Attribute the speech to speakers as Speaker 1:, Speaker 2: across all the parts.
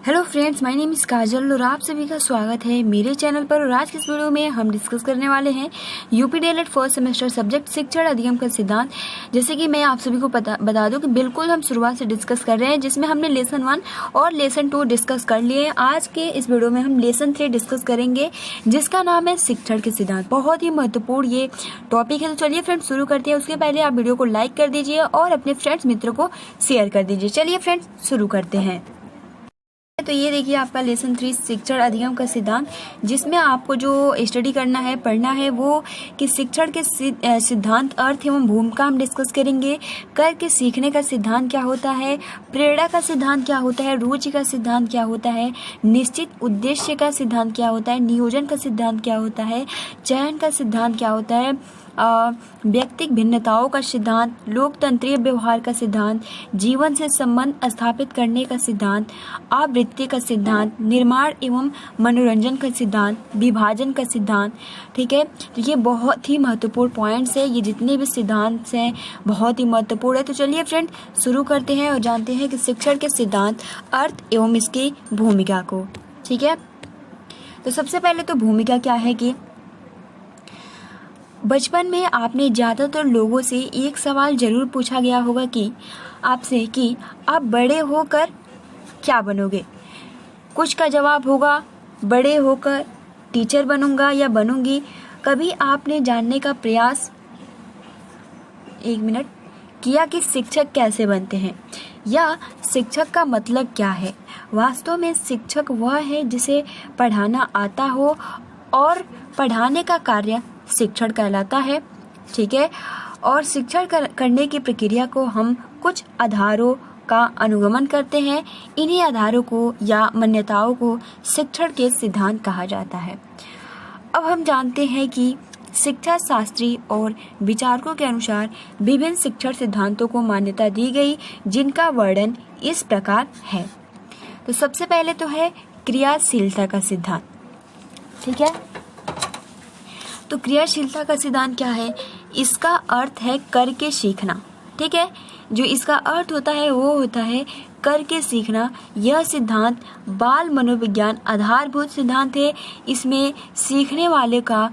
Speaker 1: Hello friends, my name is Kajal और आप सभी का स्वागत है मेरे चैनल पर। और आज की इस वीडियो में हम डिस्कस करने वाले हैं UP DElEd first semester subject शिक्षण अधिगम का सिद्धांत। जैसे कि मैं आप सभी को बता दूं कि बिल्कुल हम शुरुआत से डिस्कस कर रहे हैं, जिसमें हमने लेसन 1 और लेसन 2 डिस्कस कर लिए हैं। आज के इस वीडियो में हम लेसन 3 डिस्कस करेंगे, जिसका नाम है शिक्षण के सिद्धांत। बहुत ही महत्वपूर्ण ये टॉपिक है। तो चलिए फ्रेंड्स शुरू करते हैं। उसके पहले आप वीडियो को लाइक कर दीजिए और अपने फ्रेंड्स मित्रों को शेयर कर दीजिए। चलिए फ्रेंड्स शुरू करते हैं। तो ये देखिए आपका लेसन 3 शिक्षण अधिगम का सिद्धांत, जिसमें आपको जो स्टडी करना है, पढ़ना है, वो कि शिक्षण के सिद्धांत, अर्थ एवं भूमिका हम डिस्कस करेंगे। करके सीखने का सिद्धांत क्या होता है, प्रेरणा का सिद्धांत क्या होता है, रुचि का सिद्धांत क्या होता है, निश्चित उद्देश्य का सिद्धांत क्या होता है, नियोजन का सिद्धांत क्या होता है, चयन का सिद्धांत क्या होता है, व्यक्तिक भिन्नताओं का सिद्धांत, लोकतंत्रीय व्यवहार का सिद्धांत, जीवन से संबंध स्थापित करने का सिद्धांत, आवृत्ति का सिद्धांत, निर्माण एवं मनोरंजन का सिद्धांत, विभाजन का सिद्धांत। ठीक है, तो ये बहुत ही महत्वपूर्ण पॉइंट्स है। ये जितने भी सिद्धांत हैं बहुत ही महत्वपूर्ण है। तो चलिए फ्रेंड शुरू करते हैं और जानते हैं कि शिक्षण के सिद्धांत, अर्थ एवं इसकी भूमिका को। ठीक है, तो सबसे पहले तो भूमिका क्या है कि बचपन में आपने ज़्यादातर लोगों से एक सवाल जरूर पूछा गया होगा कि आपसे कि आप बड़े होकर क्या बनोगे। कुछ का जवाब होगा बड़े होकर टीचर बनूंगा या बनूंगी। कभी आपने जानने का प्रयास किया कि शिक्षक कैसे बनते हैं या शिक्षक का मतलब क्या है। वास्तव में शिक्षक वह है जिसे पढ़ाना आता हो और पढ़ाने का कार्य शिक्षण कहलाता है। ठीक है, और शिक्षण करने की प्रक्रिया को हम कुछ आधारों का अनुगमन करते हैं। इन्हीं आधारों को या मान्यताओं को शिक्षण के सिद्धांत कहा जाता है। अब हम जानते हैं कि शिक्षा शास्त्री और विचारकों के अनुसार विभिन्न शिक्षण सिद्धांतों को मान्यता दी गई, जिनका वर्णन इस प्रकार है। तो सबसे पहले तो है क्रियाशीलता का सिद्धांत। ठीक है, तो क्रियाशीलता का सिद्धांत क्या है, इसका अर्थ है करके सीखना। ठीक है, जो इसका अर्थ होता है वो होता है करके सीखना। यह सिद्धांत बाल मनोविज्ञान आधारभूत सिद्धांत है। इसमें सीखने वाले का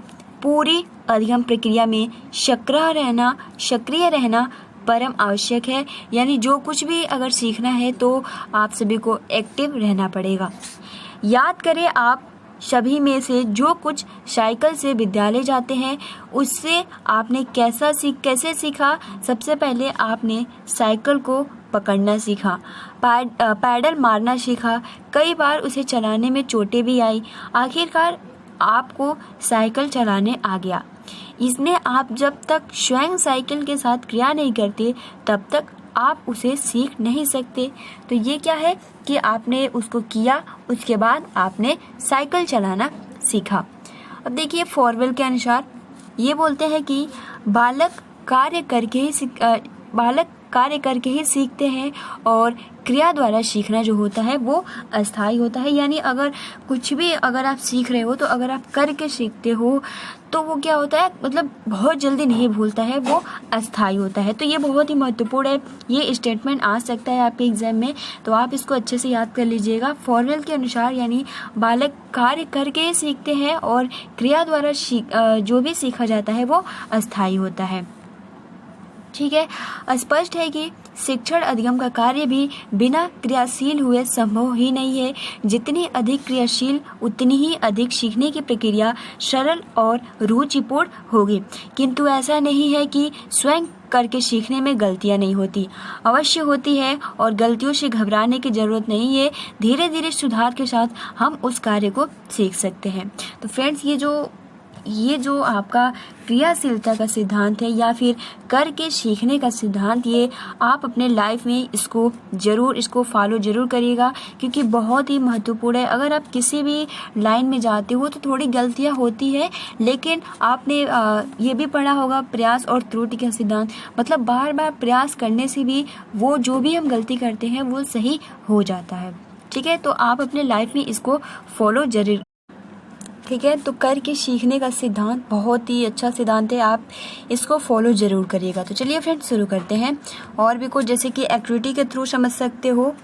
Speaker 1: पूरी अधिगम प्रक्रिया में सक्रिय रहना परम आवश्यक है। यानी जो कुछ भी अगर सीखना है तो आप सभी को एक्टिव रहना पड़ेगा। याद करें आप सभी में से जो कुछ साइकिल से विद्यालय जाते हैं, उससे आपने कैसे सीखा। सबसे पहले आपने साइकिल को पकड़ना सीखा, पैडल मारना सीखा, कई बार उसे चलाने में चोटें भी आई, आखिरकार आपको साइकिल चलाने आ गया। इसने आप जब तक स्वयं साइकिल के साथ क्रिया नहीं करते तब तक आप उसे सीख नहीं सकते। तो ये क्या है कि आपने उसको किया, उसके बाद आपने साइकिल चलाना सीखा। अब देखिए फॉरवेल के अनुसार ये बोलते हैं कि बालक कार्य करके ही सीखते हैं और क्रिया द्वारा सीखना जो होता है वो अस्थायी होता है। यानी अगर कुछ भी अगर आप सीख रहे हो तो अगर आप करके सीखते हो तो वो क्या होता है, मतलब बहुत जल्दी नहीं भूलता है, वो अस्थायी होता है। तो ये बहुत ही महत्वपूर्ण है। ये स्टेटमेंट आ सकता है आपके एग्जाम में, तो आप इसको अच्छे से याद कर लीजिएगा। फॉरवेल के अनुसार यानी बालक कार्य करके सीखते हैं और क्रिया द्वारा जो भी सीखा जाता है वो अस्थायी होता है। ठीक है, स्पष्ट है कि शिक्षण अधिगम का कार्य भी बिना क्रियाशील हुए संभव ही नहीं है। जितनी अधिक क्रियाशील उतनी ही अधिक सीखने की प्रक्रिया सरल और रुचिपूर्ण होगी। किंतु ऐसा नहीं है कि स्वयं करके सीखने में गलतियां नहीं होती, अवश्य होती है और गलतियों से घबराने की जरूरत नहीं है। धीरे धीरे सुधार के साथ हम उस कार्य को सीख सकते हैं। तो फ्रेंड्स ये जो आपका क्रियाशीलता का सिद्धांत है या फिर करके सीखने का सिद्धांत, ये आप अपने लाइफ में इसको फॉलो जरूर करिएगा, क्योंकि बहुत ही महत्वपूर्ण है। अगर आप किसी भी लाइन में जाते हो तो थोड़ी गलतियां होती है, लेकिन आपने ये भी पढ़ा होगा प्रयास और त्रुटि का सिद्धांत। मतलब बार बार प्रयास करने से भी वो जो भी हम गलती करते हैं वो सही हो जाता है। ठीक है, तो आप अपने लाइफ में इसको फॉलो जरूर। ठीक है, तो करके सीखने का सिद्धांत बहुत ही अच्छा सिद्धांत है, आप इसको फॉलो जरूर करिएगा। तो चलिए फ्रेंड्स शुरू करते हैं। और भी कुछ जैसे कि एक्टिविटी के थ्रू समझ सकते हो।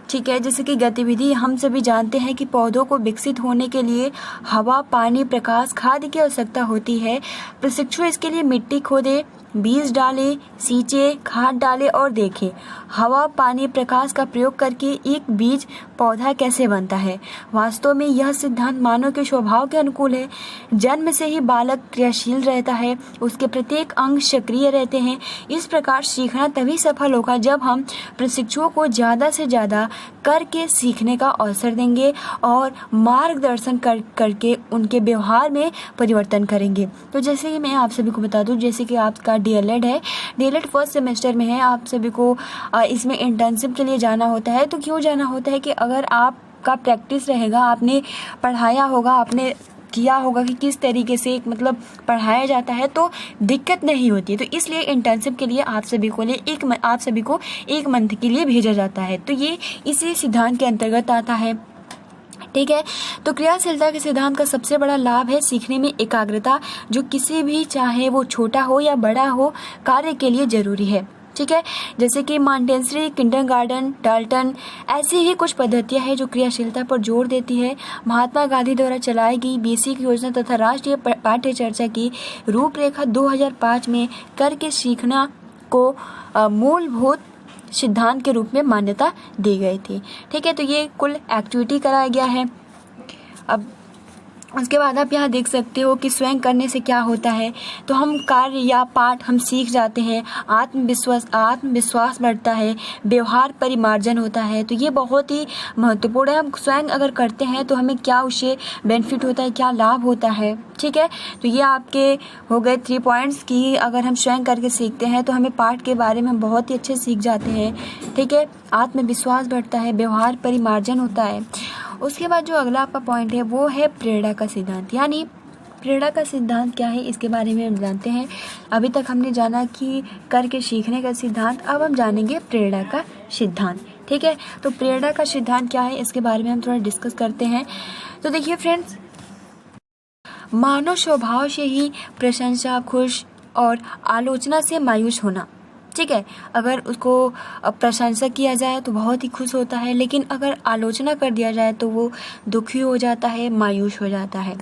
Speaker 1: ठीक है। जैसे कि गतिविधि हम सभी जानते हैं कि पौधों को विकसित होने के लिए हवा, पानी, प्रकाश, खाद की आवश्यकता होती है। प्रशिक्षु इसके लिए मिट्टी खोदे, बीज डाले, सींचे, खाद डाले और देखे हवा, पानी, प्रकाश का प्रयोग करके एक बीज पौधा कैसे बनता है। वास्तव में यह सिद्धांत मानव के स्वभाव के अनुकूल है। जन्म से ही बालक क्रियाशील रहता है, उसके प्रत्येक अंग सक्रिय रहते हैं। इस प्रकार सीखना तभी सफल होगा जब हम प्रशिक्षुओं को ज़्यादा से ज़्यादा करके सीखने का अवसर देंगे और मार्गदर्शन करके उनके व्यवहार में परिवर्तन करेंगे। तो जैसे कि मैं आप सभी को बता दूं, जैसे कि आपका डीएलएड है, डीएलएड फर्स्ट सेमेस्टर में है, आप सभी को इसमें इंटर्नशिप के लिए जाना होता है। तो क्यों जाना होता है कि अगर आपका प्रैक्टिस रहेगा, आपने पढ़ाया होगा, आपने किया होगा कि किस तरीके से मतलब पढ़ाया जाता है, तो दिक्कत नहीं होती है। तो इसलिए इंटर्नशिप के लिए आप सभी को एक मंथ के लिए भेजा जाता है। तो ये इसी सिद्धांत के अंतर्गत आता है। ठीक है। तो क्रियाशीलता के सिद्धांत का सबसे बड़ा लाभ है सीखने में एकाग्रता, जो किसी भी, चाहे वो छोटा हो या बड़ा हो, कार्य के लिए जरूरी है। ठीक है। जैसे कि मॉन्टेसरी, किंडरगार्टन, डाल्टन, ऐसी ही कुछ पद्धतियां हैं जो क्रियाशीलता पर जोर देती है। महात्मा गांधी द्वारा चलाई गई बेसिक योजना तथा राष्ट्रीय पाठ्य चर्चा की रूपरेखा 2005 में करके सीखना को मूलभूत सिद्धांत के रूप में मान्यता दी गई थी। ठीक है। तो ये कुल एक्टिविटी कराया गया है। अब उसके बाद आप यहाँ देख सकते हो कि स्वयं करने से क्या होता है। तो हम कार्य या पाठ हम सीख जाते हैं, आत्मविश्वास बढ़ता है, व्यवहार परिमार्जन होता है। तो ये बहुत ही महत्वपूर्ण है। हम स्वयं अगर करते हैं तो हमें क्या उससे बेनिफिट होता है, क्या लाभ होता है। ठीक है। तो ये आपके हो गए 3 पॉइंट्स कि अगर हम स्वयं करके सीखते हैं तो हमें पाठ के बारे में बहुत ही अच्छे सीख जाते हैं। ठीक है। आत्मविश्वास बढ़ता है, व्यवहार परिमार्जन होता है। उसके बाद जो अगला आपका पॉइंट है वो है प्रेरणा का सिद्धांत। यानी प्रेरणा का सिद्धांत क्या है, इसके बारे में हम जानते हैं। अभी तक हमने जाना कि करके सीखने का सिद्धांत, अब हम जानेंगे प्रेरणा का सिद्धांत। ठीक है। तो प्रेरणा का सिद्धांत क्या है, इसके बारे में हम थोड़ा डिस्कस करते हैं। तो देखिए फ्रेंड्स, मानव स्वभाव से ही प्रशंसा, खुश और आलोचना से मायूस होना। ठीक है। अगर उसको प्रशंसा किया जाए तो बहुत ही खुश होता है, लेकिन अगर आलोचना कर दिया जाए तो वो दुखी हो जाता है, मायूस हो जाता है।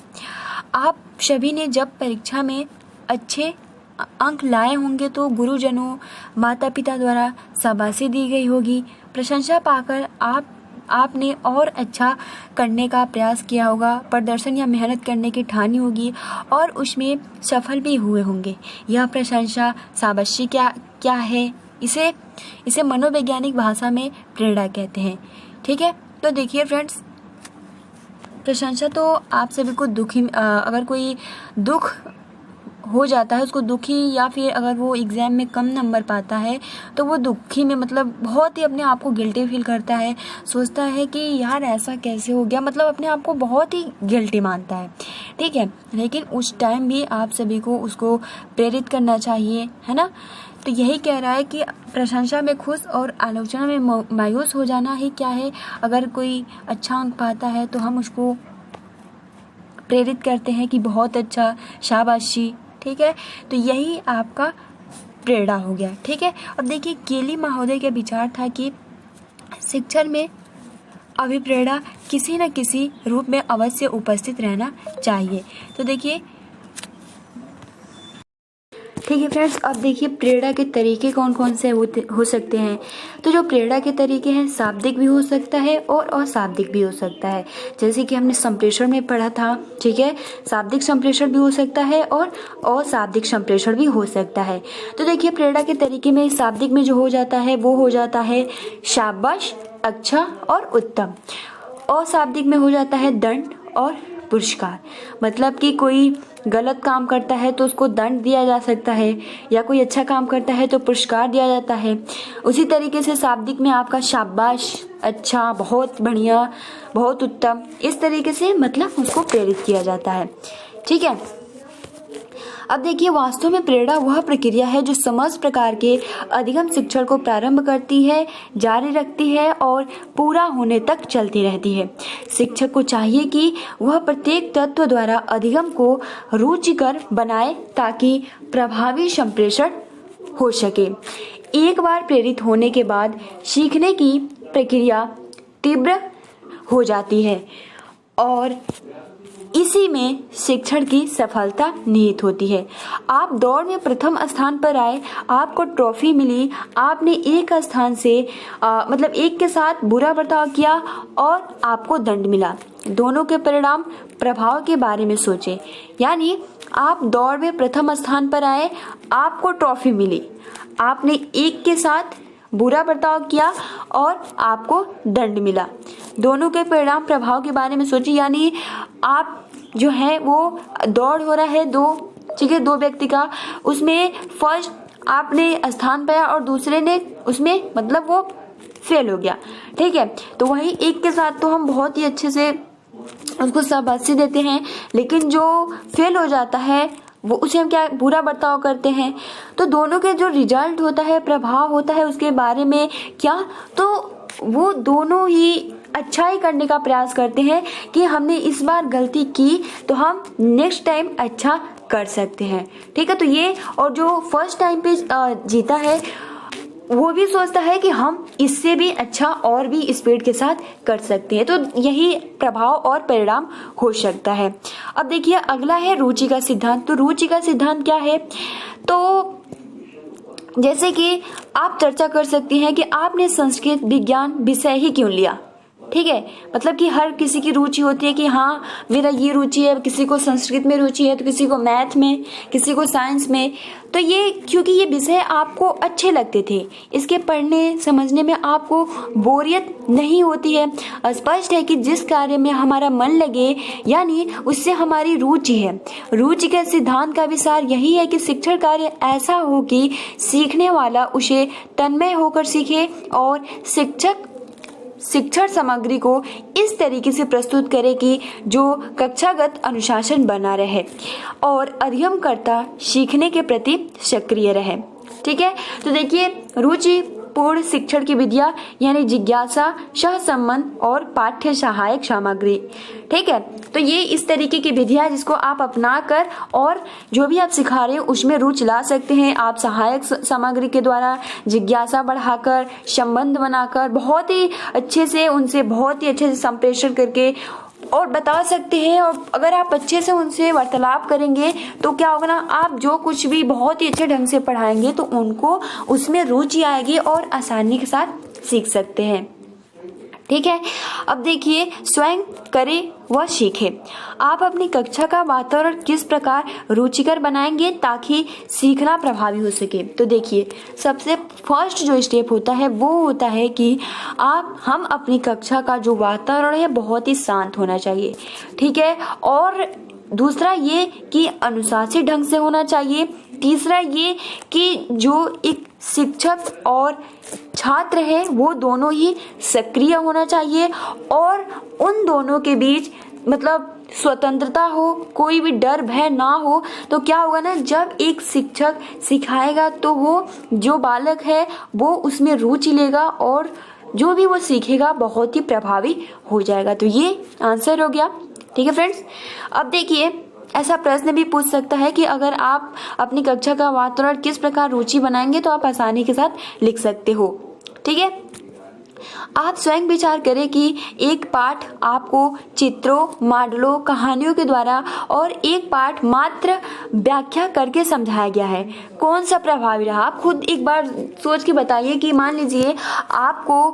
Speaker 1: आप सभी ने जब परीक्षा में अच्छे अंक लाए होंगे तो गुरुजनों, माता पिता द्वारा शाबाशी दी गई होगी। प्रशंसा पाकर आपने और अच्छा करने का प्रयास किया होगा, प्रदर्शन या मेहनत करने की ठानी होगी और उसमें सफल भी हुए होंगे। यह प्रशंसा, शाबाशी क्या है, इसे मनोवैज्ञानिक भाषा में प्रेरणा कहते हैं। ठीक है। तो देखिए फ्रेंड्स, प्रशंसा तो आप सभी को अगर कोई दुख हो जाता है, उसको दुखी, या फिर अगर वो एग्ज़ाम में कम नंबर पाता है तो वो दुखी में मतलब बहुत ही अपने आप को गिल्टी फील करता है, सोचता है कि यार ऐसा कैसे हो गया, मतलब अपने आप को बहुत ही गिल्टी मानता है। ठीक है। लेकिन उस टाइम भी आप सभी को उसको प्रेरित करना चाहिए, है ना। तो यही कह रहा है कि प्रशंसा में खुश और आलोचना में मायूस हो जाना ही क्या है। अगर कोई अच्छा अंक पाता है तो हम उसको प्रेरित करते हैं कि बहुत अच्छा, शाबाशी। ठीक है। तो यही आपका प्रेरणा हो गया। ठीक है। अब देखिए, केली महोदय का विचार था कि शिक्षण में अभिप्रेरणा किसी न किसी रूप में अवश्य उपस्थित रहना चाहिए। तो देखिए, ठीक है फ्रेंड्स, अब देखिए प्रेरणा के तरीके कौन कौन से हो सकते हैं। तो जो प्रेरणा के तरीके हैं, शाब्दिक भी हो सकता है और अशाब्दिक भी हो सकता है। जैसे कि हमने संप्रेषण में पढ़ा था। ठीक है। शाब्दिक संप्रेषण भी हो सकता है और अशाब्दिक संप्रेषण भी हो सकता है। तो देखिए, प्रेरणा के तरीके में शाब्दिक में जो हो जाता है वो हो जाता है शाबाश, अच्छा और उत्तम। अशाब्दिक में हो जाता है दंड और पुरस्कार। मतलब कि कोई गलत काम करता है तो उसको दंड दिया जा सकता है, या कोई अच्छा काम करता है तो पुरस्कार दिया जाता है। उसी तरीके से शाब्दिक में आपका शाबाश, अच्छा, बहुत बढ़िया, बहुत उत्तम, इस तरीके से मतलब उसको प्रेरित किया जाता है। ठीक है। अब देखिए, वास्तव में प्रेरणा वह प्रक्रिया है जो समस्त प्रकार के अधिगम शिक्षण को प्रारंभ करती है, जारी रखती है और पूरा होने तक चलती रहती है। शिक्षक को चाहिए कि वह प्रत्येक तत्व द्वारा अधिगम को रुचिकर बनाए ताकि प्रभावी संप्रेषण हो सके। एक बार प्रेरित होने के बाद सीखने की प्रक्रिया तीव्र हो जाती है और इसी में शिक्षण की सफलता निहित होती है। आप दौड़ में प्रथम स्थान पर आए, आपको ट्रॉफी मिली, आपने एक स्थान से मतलब एक के साथ बुरा बर्ताव किया और आपको दंड मिला। दोनों के परिणाम प्रभाव के बारे में सोचें। यानी आप दौड़ में प्रथम स्थान पर आए, आपको ट्रॉफी मिली, आपने एक के साथ बुरा बर्ताव किया और आपको दंड मिला। दोनों के परिणाम प्रभाव के बारे में सोचिए। यानी आप जो है वो दौड़ हो रहा है दो व्यक्ति का, उसमें फर्स्ट आपने स्थान पाया और दूसरे ने उसमें मतलब वो फेल हो गया, ठीक है। तो वही एक के साथ तो हम बहुत ही अच्छे से उसको शाबाशी देते हैं, लेकिन जो फेल हो जाता है वो उसे हम क्या बुरा बर्ताव करते हैं। तो दोनों के जो रिजल्ट होता है, प्रभाव होता है उसके बारे में क्या, तो वो दोनों ही अच्छा ही करने का प्रयास करते हैं कि हमने इस बार गलती की तो हम नेक्स्ट टाइम अच्छा कर सकते हैं, ठीक है। तो ये और जो फर्स्ट टाइम पे जीता है वो भी सोचता है कि हम इससे भी अच्छा और भी स्पीड के साथ कर सकते हैं। तो यही प्रभाव और परिणाम हो सकता है। अब देखिए अगला है रुचि का सिद्धांत। तो रुचि का सिद्धांत क्या है, तो जैसे कि आप चर्चा कर सकती हैं कि आपने संस्कृत विज्ञान विषय ही क्यों लिया, ठीक है। मतलब कि हर किसी की रुचि होती है कि हाँ मेरा ये रुचि है, किसी को संस्कृत में रुचि है तो किसी को मैथ में, किसी को साइंस में। तो ये क्योंकि ये विषय आपको अच्छे लगते थे, इसके पढ़ने समझने में आपको बोरियत नहीं होती है। स्पष्ट है कि जिस कार्य में हमारा मन लगे यानी उससे हमारी रुचि है। रुचि के सिद्धांत का विचार यही है कि शिक्षण कार्य ऐसा हो कि सीखने वाला उसे तन्मय होकर सीखे और शिक्षक शिक्षण सामग्री को इस तरीके से प्रस्तुत करे कि जो कक्षागत अनुशासन बना रहे और अध्ययनकर्ता सीखने के प्रति सक्रिय रहे, ठीक है। तो देखिए रुचि पूर्ण शिक्षण की विधियां यानी जिज्ञासा, सहसंबंध और पाठ्य सहायक सामग्री, ठीक है। तो ये इस तरीके की विधियां जिसको आप अपना कर और जो भी आप सिखा रहे हो उसमें रुचि ला सकते हैं। आप सहायक सामग्री के द्वारा जिज्ञासा बढ़ाकर, संबंध बनाकर बहुत ही अच्छे से उनसे बहुत ही अच्छे से संप्रेषण करके और बता सकते हैं। और अगर आप अच्छे से उनसे वार्तालाप करेंगे तो क्या होगा ना, आप जो कुछ भी बहुत ही अच्छे ढंग से पढ़ाएंगे तो उनको उसमें रुचि आएगी और आसानी के साथ सीख सकते हैं, ठीक है। अब देखिए स्वयं करे व सीखे। आप अपनी कक्षा का वातावरण किस प्रकार रुचिकर बनाएंगे ताकि सीखना प्रभावी हो सके। तो देखिए सबसे फर्स्ट जो स्टेप होता है वो होता है कि हम अपनी कक्षा का जो वातावरण है बहुत ही शांत होना चाहिए, ठीक है। और दूसरा ये कि अनुशासित ढंग से होना चाहिए। तीसरा ये कि जो एक शिक्षक और छात्र है वो दोनों ही सक्रिय होना चाहिए और उन दोनों के बीच मतलब स्वतंत्रता हो, कोई भी डर भय ना हो। तो क्या होगा ना, जब एक शिक्षक सिखाएगा तो वो जो बालक है वो उसमें रुचि लेगा और जो भी वो सीखेगा बहुत ही प्रभावी हो जाएगा। तो ये आंसर हो गया, ठीक है फ्रेंड्स। अब देखिए ऐसा प्रश्न भी पूछ सकता है कि अगर आप अपनी कक्षा का वातावरण किस प्रकार रुचि बनाएंगे, तो आप आसानी के साथ लिख सकते हो, ठीक है। आप स्वयं विचार करें कि एक पाठ आपको चित्रों, मॉडलों, कहानियों के द्वारा और एक पाठ मात्र व्याख्या करके समझाया गया है, कौन सा प्रभावी रहा। आप खुद एक बार सोच के बताइए कि मान लीजिए आपको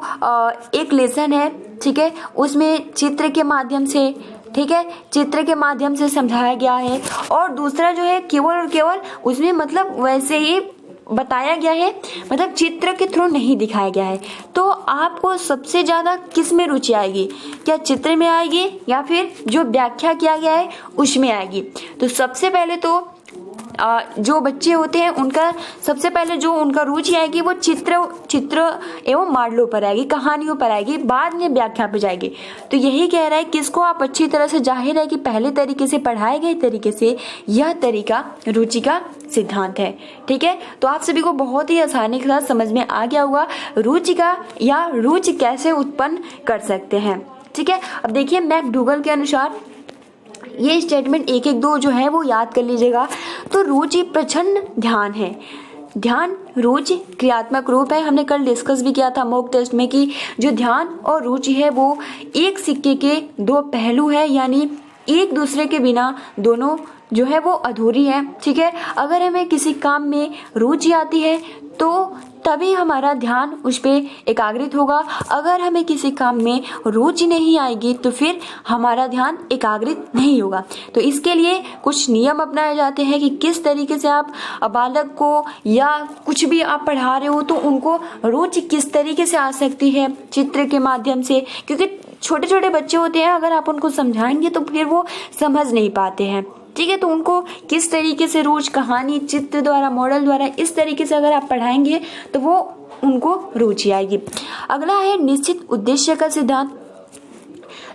Speaker 1: एक लेसन है, ठीक है, उसमें चित्र के माध्यम से, ठीक है, चित्र के माध्यम से समझाया गया है और दूसरा जो है केवल और केवल उसमें मतलब वैसे ही बताया गया है, मतलब चित्र के थ्रू नहीं दिखाया गया है। तो आपको सबसे ज्यादा किस में रुचि आएगी, क्या चित्र में आएगी या फिर जो व्याख्या किया गया है उसमें आएगी। तो सबसे पहले तो जो बच्चे होते हैं उनका सबसे पहले जो उनका रुचि आएगी वो चित्र एवं मॉडलों पर आएगी, कहानियों पर आएगी, बाद में व्याख्या पे जाएगी। तो यही कह रहा है कि इसको आप अच्छी तरह से, जाहिर है कि पहले तरीके से पढ़ाए गए तरीके से यह तरीका रुचि का सिद्धांत है, ठीक है। तो आप सभी को बहुत ही आसानी के साथ समझ में आ गया होगा रुचि का या रुचि कैसे उत्पन्न कर सकते हैं, ठीक है। अब देखिए मैकडूगल के अनुसार ये स्टेटमेंट 1-1-2 जो है वो याद कर लीजिएगा। तो रुचि प्रचंड ध्यान है, ध्यान रुचि क्रियात्मक रूप है। हमने कल डिस्कस भी किया था मॉक टेस्ट में कि जो ध्यान और रुचि है वो एक सिक्के के दो पहलू है, यानी एक दूसरे के बिना दोनों जो है वो अधूरी है। ठीक है, अगर हमें किसी काम में रुचि आती है तो तभी हमारा ध्यान उस पर एकाग्रित होगा। अगर हमें किसी काम में रुचि नहीं आएगी तो फिर हमारा ध्यान एकाग्रित नहीं होगा। तो इसके लिए कुछ नियम अपनाए जाते हैं कि किस तरीके से आप बालक को या कुछ भी आप पढ़ा रहे हो तो उनको रुचि किस तरीके से आ सकती है चित्र के माध्यम से, क्योंकि छोटे छोटे बच्चे होते हैं, अगर आप उनको समझाएंगे तो फिर वो समझ नहीं पाते हैं। ठीक है, तो उनको किस तरीके से रोज कहानी, चित्र द्वारा, मॉडल द्वारा, इस तरीके से अगर आप पढ़ाएंगे तो वो उनको रुचि आएगी। अगला है निश्चित उद्देश्य का सिद्धांत।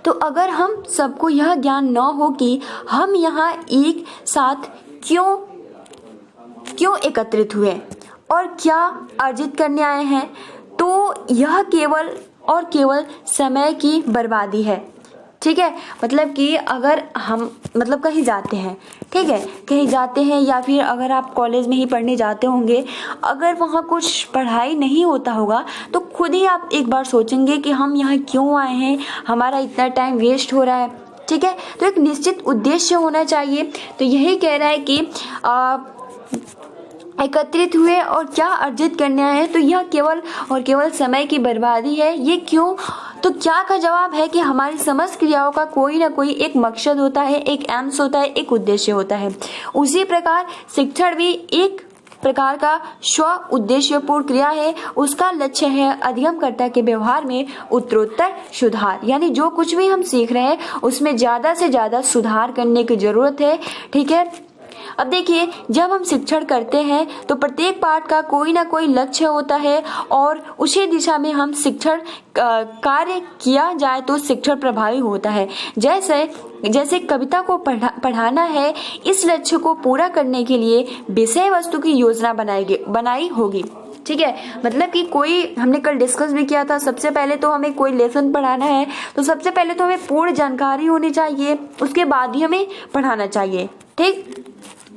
Speaker 1: तो अगर हम सबको यह ज्ञान न हो कि हम यहाँ एक साथ क्यों एकत्रित हुए और क्या अर्जित करने आए हैं, तो यह केवल और केवल समय की बर्बादी है। ठीक है, मतलब कि अगर हम कहीं जाते हैं, ठीक है, कहीं जाते हैं या फिर अगर आप कॉलेज में ही पढ़ने जाते होंगे, अगर वहाँ कुछ पढ़ाई नहीं होता होगा तो खुद ही आप एक बार सोचेंगे कि हम यहाँ क्यों आए हैं, हमारा इतना टाइम वेस्ट हो रहा है। ठीक है, तो एक निश्चित उद्देश्य होना चाहिए। तो यही कह रहा है कि एकत्रित हुए और क्या अर्जित करने आए हैं, तो यह केवल और केवल समय की बर्बादी है। ये क्यों? तो क्या का जवाब है कि हमारी समस्त क्रियाओं का कोई ना कोई एक मकसद होता है, एक एम्स होता है, एक उद्देश्य होता है। उसी प्रकार शिक्षण भी एक प्रकार का स्व उद्देश्यपूर्ण क्रिया है। उसका लक्ष्य है अधिगमकर्ता के व्यवहार में उत्तरोत्तर सुधार, यानी जो कुछ भी हम सीख रहे हैं उसमें ज्यादा से ज्यादा सुधार करने की जरूरत है। ठीक है, अब देखिए, जब हम शिक्षण करते हैं तो प्रत्येक पाठ का कोई ना कोई लक्ष्य होता है और उसी दिशा में हम शिक्षण कार्य किया जाए तो शिक्षण प्रभावी होता है। जैसे कविता को पढ़ाना है, इस लक्ष्य को पूरा करने के लिए विषय वस्तु की योजना बनाई होगी। ठीक है, मतलब कि कोई, हमने कल डिस्कस भी किया था, सबसे पहले तो हमें कोई लेसन पढ़ाना है तो सबसे पहले तो हमें पूर्ण जानकारी होनी चाहिए, उसके बाद ही हमें पढ़ाना चाहिए। ठीक,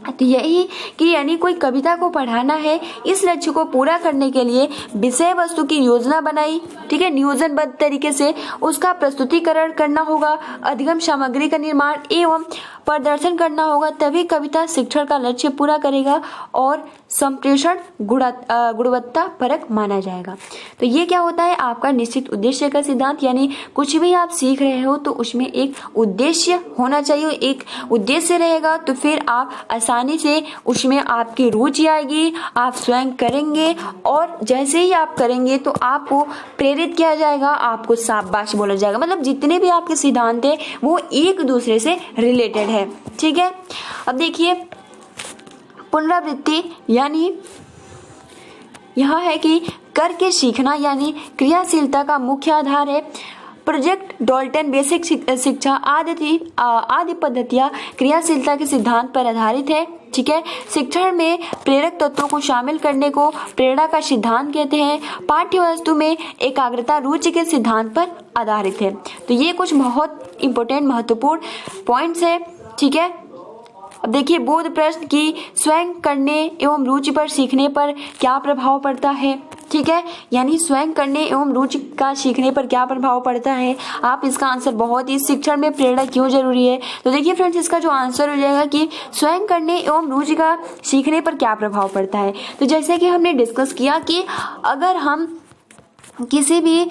Speaker 1: तो यही कि यानी कोई कविता को पढ़ाना है, इस लक्ष्य को पूरा करने के लिए विषय वस्तु की योजना बनाई। ठीक है, नियोजनबद्ध तरीके से उसका प्रस्तुतिकरण करना होगा, अधिगम सामग्री का निर्माण एवं प्रदर्शन करना होगा, तभी कविता शिक्षण का लक्ष्य पूरा करेगा और संप्रेषण गुणवत्ता परक माना जाएगा। तो ये क्या होता है, आपका निश्चित उद्देश्य का सिद्धांत, यानी कुछ भी आप सीख रहे हो तो उसमें एक उद्देश्य होना चाहिए। एक उद्देश्य रहेगा तो फिर आप आसानी से उसमें आपकी रुचि आएगी, आप स्वयं करेंगे और जैसे ही आप करेंगे तो आपको प्रेरित किया जाएगा, आपको शाबाश बोला जाएगा। मतलब जितने भी आपके सिद्धांत है वो एक दूसरे से रिलेटेड है। ठीक है, अब देखिए पुनरावृत्ति, यानी यह है कि करके सीखना, यानी क्रियाशीलता का मुख्य आधार है। प्रोजेक्ट डॉल्टन बेसिक शिक्षा आदि पद्धतियां क्रियाशीलता के सिद्धांत पर आधारित है। ठीक है, शिक्षण में प्रेरक तत्वों को शामिल करने को प्रेरणा का सिद्धांत कहते हैं। पाठ्य वस्तु में एकाग्रता रुचि के सिद्धांत पर आधारित है। तो ये कुछ बहुत इंपॉर्टेंट महत्वपूर्ण पॉइंट्स है। ठीक है, अब देखिए बोध प्रश्न की स्वयं करने एवं रुचि पर सीखने पर क्या प्रभाव पड़ता है। ठीक है, यानी स्वयं करने एवं रुचि का सीखने पर क्या प्रभाव पड़ता है। आप इसका आंसर बहुत ही, शिक्षण में प्रेरणा क्यों जरूरी है, तो देखिए फ्रेंड्स इसका जो आंसर हो जाएगा कि स्वयं करने एवं रुचि का सीखने पर क्या प्रभाव पड़ता है। तो जैसे कि हमने डिस्कस किया कि अगर हम किसी भी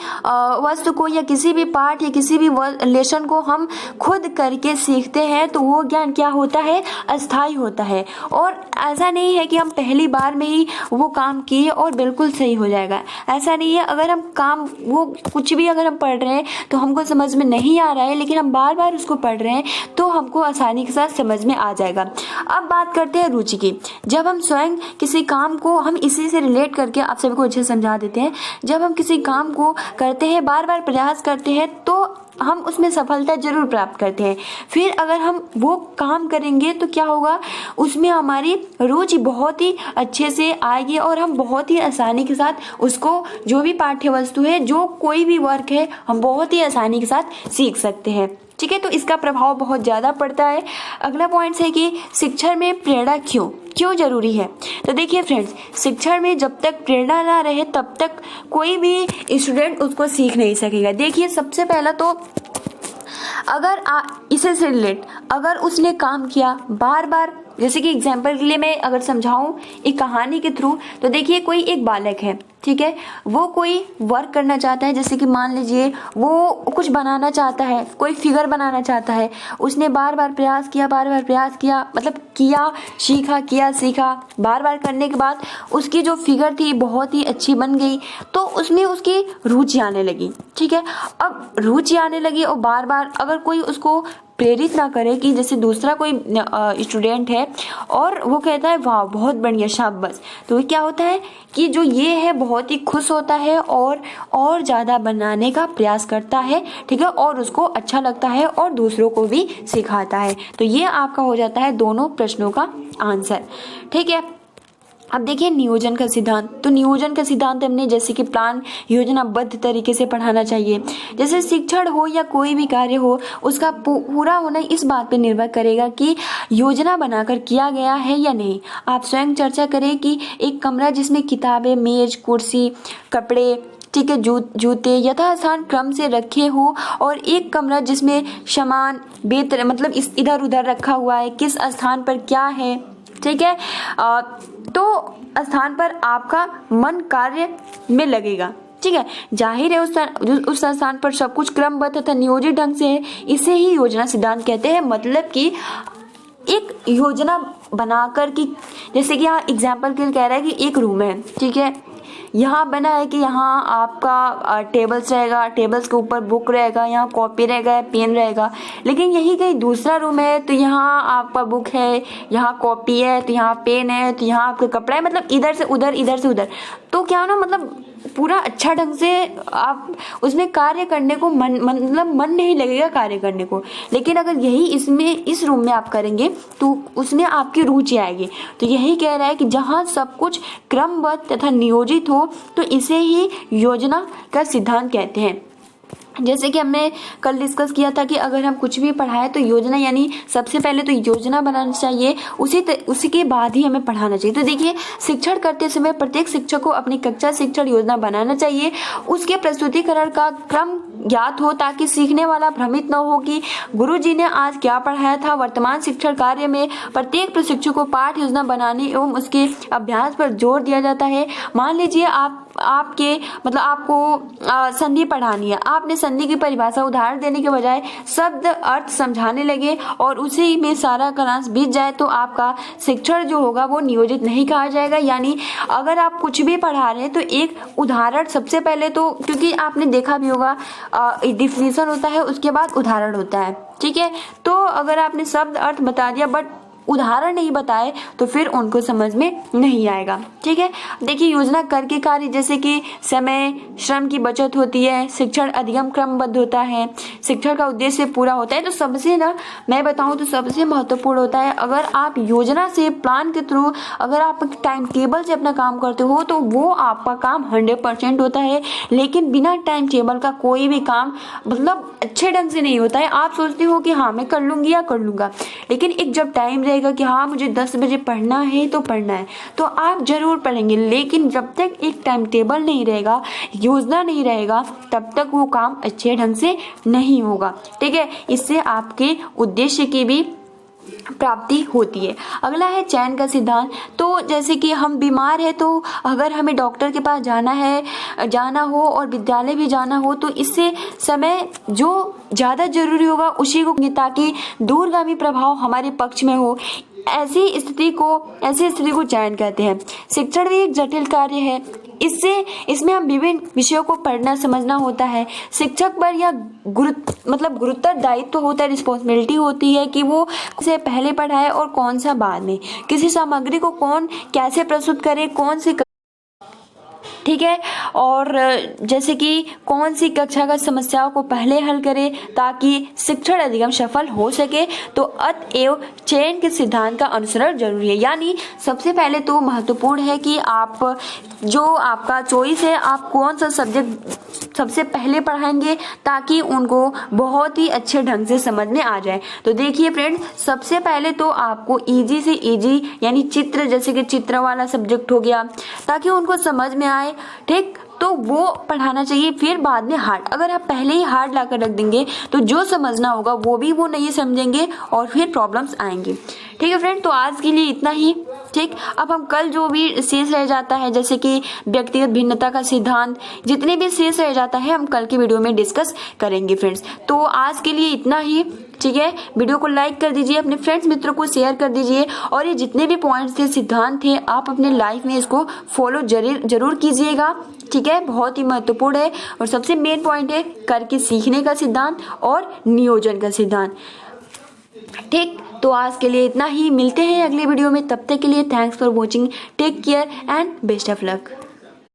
Speaker 1: वस्तु को या किसी भी पाठ या किसी भी लेसन को हम खुद करके सीखते हैं तो वो ज्ञान क्या होता है, अस्थायी होता है। और ऐसा नहीं है कि हम पहली बार में ही वो काम किए और बिल्कुल सही हो जाएगा, ऐसा नहीं है। अगर हम काम वो कुछ भी अगर हम पढ़ रहे हैं तो हमको समझ में नहीं आ रहा है, लेकिन हम बार बार उसको पढ़ रहे हैं तो हमको आसानी के साथ समझ में आ जाएगा। अब बात करते हैं रुचि की। जब हम स्वयं किसी काम को, हम इसी से रिलेट करके आप सभी को अच्छे से समझा देते हैं, जब हम किसी काम को करते हैं, बार बार प्रयास करते हैं तो हम उसमें सफलता जरूर प्राप्त करते हैं। फिर अगर हम वो काम करेंगे तो क्या होगा, उसमें हमारी रुचि बहुत ही अच्छे से आएगी और हम बहुत ही आसानी के साथ उसको, जो भी पाठ्य वस्तु है, जो कोई भी वर्क है, हम बहुत ही आसानी के साथ सीख सकते हैं। ठीक है, तो इसका प्रभाव बहुत ज़्यादा पड़ता है। अगला पॉइंट है कि शिक्षण में प्रेरणा क्यों जरूरी है। तो देखिए फ्रेंड्स, शिक्षण में जब तक प्रेरणा ना रहे तब तक कोई भी स्टूडेंट उसको सीख नहीं सकेगा। देखिए सबसे पहला तो अगर इसे से रिलेट अगर उसने काम किया बार बार, जैसे कि एग्जाम्पल के लिए मैं अगर समझाऊं एक कहानी के थ्रू, तो देखिए कोई एक बालक है, ठीक है, वो कोई वर्क करना चाहता है, जैसे कि मान लीजिए वो कुछ बनाना चाहता है, कोई फिगर बनाना चाहता है, उसने बार बार प्रयास किया, मतलब किया सीखा, बार बार करने के बाद उसकी जो फिगर थी बहुत ही अच्छी बन गई, तो उसमें उसकी रुचि आने लगी। ठीक है, अब रुचि आने लगी और बार बार अगर कोई उसको प्रेरित ना करे, कि जैसे दूसरा कोई स्टूडेंट है और वो कहता है वाह बहुत बढ़िया शाबाश, तो क्या होता है कि जो ये है बहुत ही खुश होता है और ज़्यादा बनाने का प्रयास करता है। ठीक है, और उसको अच्छा लगता है और दूसरों को भी सिखाता है। तो ये आपका हो जाता है दोनों प्रश्नों का आंसर। ठीक है, अब देखिए नियोजन का सिद्धांत। तो नियोजन का सिद्धांत हमने जैसे कि प्लान योजनाबद्ध तरीके से पढ़ाना चाहिए। जैसे शिक्षण हो या कोई भी कार्य हो, उसका पूरा होना इस बात पर निर्भर करेगा कि योजना बनाकर किया गया है या नहीं। आप स्वयं चर्चा करें कि एक कमरा जिसमें किताबें, मेज, कुर्सी, कपड़े, ठीक है, जूते यथास्थान क्रम से रखे हो, और एक कमरा जिसमें सामान मतलब इधर उधर रखा हुआ है, किस स्थान पर क्या है। ठीक है, तो स्थान पर आपका मन कार्य में लगेगा। ठीक है, जाहिर है उस स्थान पर सब कुछ क्रमबद्ध तथा नियोजित ढंग से है। इसे ही योजना सिद्धांत कहते हैं। मतलब कि एक योजना बनाकर कि जैसे कि यहाँ एग्जाम्पल के लिए कह रहा है कि एक रूम है, ठीक है, यहाँ बना है कि यहाँ आपका टेबल्स रहेगा, टेबल्स के ऊपर बुक रहेगा, यहाँ कॉपी रहेगा, पेन रहेगा। लेकिन यही कहीं दूसरा रूम है तो यहाँ आपका बुक है, यहाँ कॉपी है, तो यहाँ पेन है, तो यहाँ आपका कपड़ा है, मतलब इधर से उधर। तो क्या ना, मतलब पूरा अच्छा ढंग से आप उसमें कार्य करने को मन नहीं लगेगा कार्य करने को। लेकिन अगर यही इस रूम में आप करेंगे तो उसमें आपकी रुचि आएगी। तो यही कह रहा है कि जहाँ सब कुछ क्रमबद्ध तथा नियोजित हो तो इसे ही योजना का सिद्धांत कहते हैं। जैसे कि हमने कल डिस्कस किया था कि अगर हम कुछ भी पढ़ाएं तो योजना, यानी सबसे पहले तो योजना बनाना चाहिए, उसी के बाद ही हमें पढ़ाना चाहिए। तो देखिए शिक्षण करते समय प्रत्येक शिक्षक को अपनी कक्षा शिक्षण योजना बनाना चाहिए। उसके प्रस्तुतिकरण का क्रम ज्ञात हो ताकि सीखने वाला भ्रमित न हो कि गुरुजी ने आज क्या पढ़ाया था। वर्तमान शिक्षण कार्य में प्रत्येक प्रशिक्षक को पाठ योजना बनाने एवं उसके अभ्यास पर जोर दिया जाता है। मान लीजिए आपको संधि पढ़ानी है, आपने संधि की परिभाषा उदाहरण देने के बजाय शब्द अर्थ समझाने लगे और उसी में सारा क्लास बीत जाए तो आपका शिक्षण जो होगा वो नियोजित नहीं कहा जाएगा। यानी अगर आप कुछ भी पढ़ा रहे हैं तो एक उदाहरण सबसे पहले, तो क्योंकि आपने देखा भी होगा डिफिनीशन होता है, उसके बाद उदाहरण होता है। ठीक है, तो अगर आपने शब्द अर्थ बता दिया बट उदाहरण नहीं बताए तो फिर उनको समझ में नहीं आएगा। ठीक है, देखिए योजना करके कार्य जैसे कि समय श्रम की बचत होती है, शिक्षण अधिगम क्रमबद्ध होता है, शिक्षण का उद्देश्य पूरा होता है। तो सबसे मैं बताऊं तो सबसे महत्वपूर्ण होता है अगर आप योजना से, प्लान के थ्रू अगर आप टाइम टेबल से अपना काम करते हो तो वो आपका काम 100% होता है। लेकिन बिना टाइम टेबल का कोई भी काम मतलब अच्छे ढंग से नहीं होता है। आप सोचते हो कि हाँ मैं कर लूंगी या कर लूंगा, लेकिन एक जब टाइम कि हाँ मुझे 10 बजे पढ़ना है तो पढ़ना है तो आप जरूर पढ़ेंगे। लेकिन जब तक एक टाइम टेबल नहीं रहेगा, योजना नहीं रहेगा, तब तक वो काम अच्छे ढंग से नहीं होगा। ठीक है, इससे आपके उद्देश्य की भी प्राप्ति होती है। अगला है चयन का सिद्धांत। तो जैसे कि हम बीमार है तो अगर हमें डॉक्टर के पास जाना हो और विद्यालय भी जाना हो तो इससे समय जो ज़्यादा जरूरी होगा उसी को, ताकि दूरगामी प्रभाव हमारे पक्ष में हो। ऐसी स्थिति को चयन कहते हैं। शिक्षण भी एक जटिल कार्य है। इसमें हम विभिन्न विषयों को पढ़ना समझना होता है। शिक्षक पर यह गुरुतर दायित्व होता है, रिस्पॉन्सिबिलिटी होती है कि वो से पहले पढ़ाए और कौन सा बाद में, किसी सामग्री को कौन कैसे प्रस्तुत करे, कौन से ठीक है। और जैसे कि कौन सी कक्षा का समस्याओं को पहले हल करें ताकि शिक्षण अधिगम सफल हो सके, तो अतएव चयन के सिद्धांत का अनुसरण जरूरी है। यानी सबसे पहले तो महत्वपूर्ण है कि आप जो आपका चॉइस है, आप कौन सा सब्जेक्ट सबसे पहले पढ़ाएंगे ताकि उनको बहुत ही अच्छे ढंग से समझ में आ जाए। तो देखिए फ्रेंड, सबसे पहले तो आपको इजी से इजी यानी चित्र, जैसे कि चित्र वाला सब्जेक्ट हो गया, ताकि उनको समझ में आए, ठीक, तो वो पढ़ाना चाहिए। फिर बाद में हार्ड, अगर आप पहले ही हार्ड लाकर रख देंगे तो जो समझना होगा वो भी वो नहीं समझेंगे और फिर प्रॉब्लम्स आएंगे। ठीक है फ्रेंड, तो आज के लिए इतना ही। ठीक, अब हम कल जो भी शेष रह जाता है, जैसे कि व्यक्तिगत भिन्नता का सिद्धांत, जितने भी शेष रह जाता है हम कल की वीडियो में डिस्कस करेंगे फ्रेंड्स। तो आज के लिए इतना ही। ठीक है, वीडियो को लाइक कर दीजिए, अपने फ्रेंड्स मित्रों को शेयर कर दीजिए, और ये जितने भी पॉइंट्स थे, सिद्धांत थे, आप अपने लाइफ में इसको फॉलो जरूर कीजिएगा। ठीक है, बहुत ही महत्वपूर्ण है। और सबसे मेन पॉइंट है करके सीखने का सिद्धांत और नियोजन का सिद्धांत। ठीक, तो आज के लिए इतना ही। मिलते हैं अगले वीडियो में, तब तक के लिए thanks for watching, take care and best of luck.